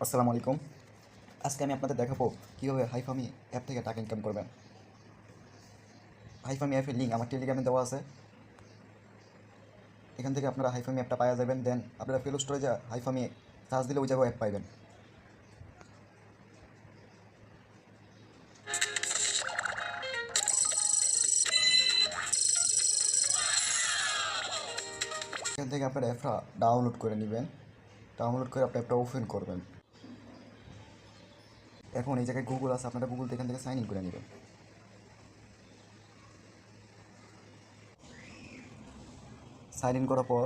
আসসালামু আলাইকুম। আজকে আমি আপনাদের দেখাবো কীভাবে হাইফামি অ্যাপ থেকে টাকা ইনকাম করবেন। হাইফামি অ্যাপের লিঙ্ক আমার টেলিগ্রামে দেওয়া আছে। এখান থেকে আপনারা হাইফামি অ্যাপটা পাওয়া যাবেন। দেন আপনারা প্লে স্টোরে যা হাইফামি সার্চ দিলে ওই জায়গায় অ্যাপ পাইবেন। এখান থেকে আপনারা অ্যাপটা ডাউনলোড করে নেবেন। ডাউনলোড করে আপনার অ্যাপটা ওপেন করবেন। এখন এই জায়গায় গুগল আছে, আপনারা গুগল এখান থেকে সাইন ইন করে নেবেন। সাইন ইন করার পর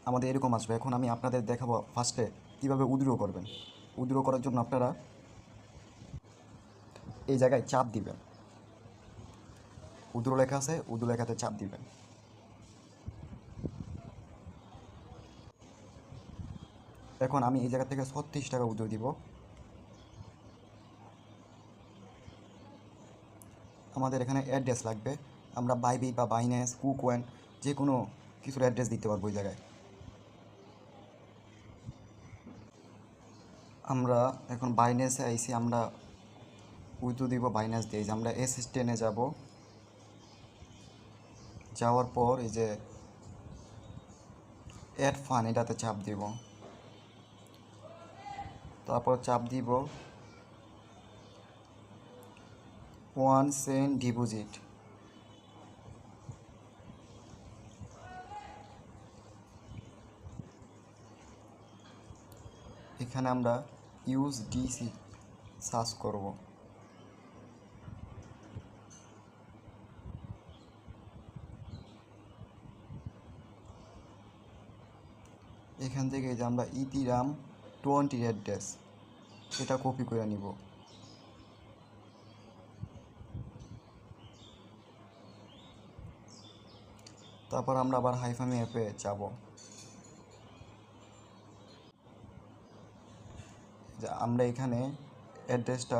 আমাদের এরকম আসবে। এখন আমি আপনাদের দেখাবো ফার্স্টে কীভাবে উইথড্র করবেন। উইথড্র করার জন্য আপনারা এই জায়গায় চাপ দিবেন। উইথড্র লেখা আছে, উইথড্র লেখাতে চাপ দিবেন। এখন আমি এই জায়গা থেকে 36 টাকা উইথড্র দিব। আমাদের এখানে অ্যাড্রেস লাগবে। আমরা বাইবিট বা বাইন্যান্স, কুকয়েন যে কোনো কিছুর অ্যাড্রেস দিতে পারবো ওই জায়গায়। আমরা এখন বাইন্যান্সে আইসি, আমরা উইথড্র দিব বাইন্যান্স দিয়ে। যে আমরা S10 যাব। যাওয়ার পর এই যে অ্যাড ফান্ড এটাতে চাপ দিব। তারপর চাপ দিব 1 সেন্ট ডিপোজিট। এখানে আমরা USDC সার্চ করব। এখান থেকে যে আমরা ইথিরাম 20 অ্যাড্রেস এটা কপি করে নিব। তারপর আমরা আবার হাইফামি অ্যাপে যাব। যে আমরা এখানে অ্যাড্রেসটা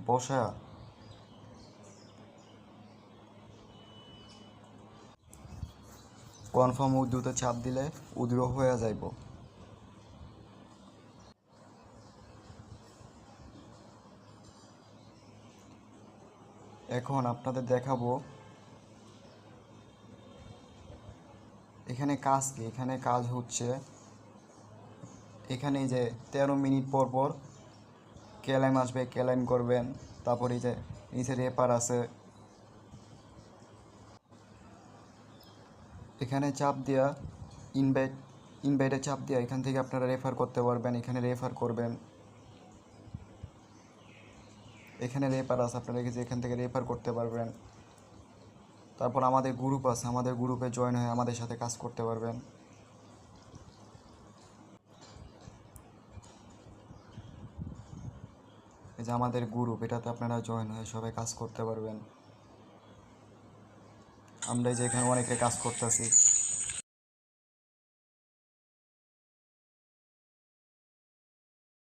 বসা কনফার্ম উইথড্রোতে চাপ দিলে উইথড্র হয়ে যাইব। এখন আপনাদের দেখাবো এখানে কাজ কি। এখানে কাজ হচ্ছে এখানে যে 13 মিনিট পর পর ক্লেম আসবে, ক্লেম করবেন। তারপরে এই যে নিচে রেফার আছে, এখানে চাপ দেওয়া ইনভাইটে চাপ দেওয়া, এখান থেকে আপনারা রেফার করতে পারবেন। এখানে রেফার করবেন, এখানে রেফার আছে, আপনারা এখান থেকে রেফার করতে পারবেন। তারপর আমাদের গ্রুপ আছে, আমাদের গ্রুপে জয়েন হয়ে আমাদের সাথে কাজ করতে পারবেন। এই যে আমাদের গ্রুপ, এটাতে আপনারা জয়েন হয়ে সবাই কাজ করতে পারবেন। আমরা যে এখানে অনেকে কাজ করতেছি।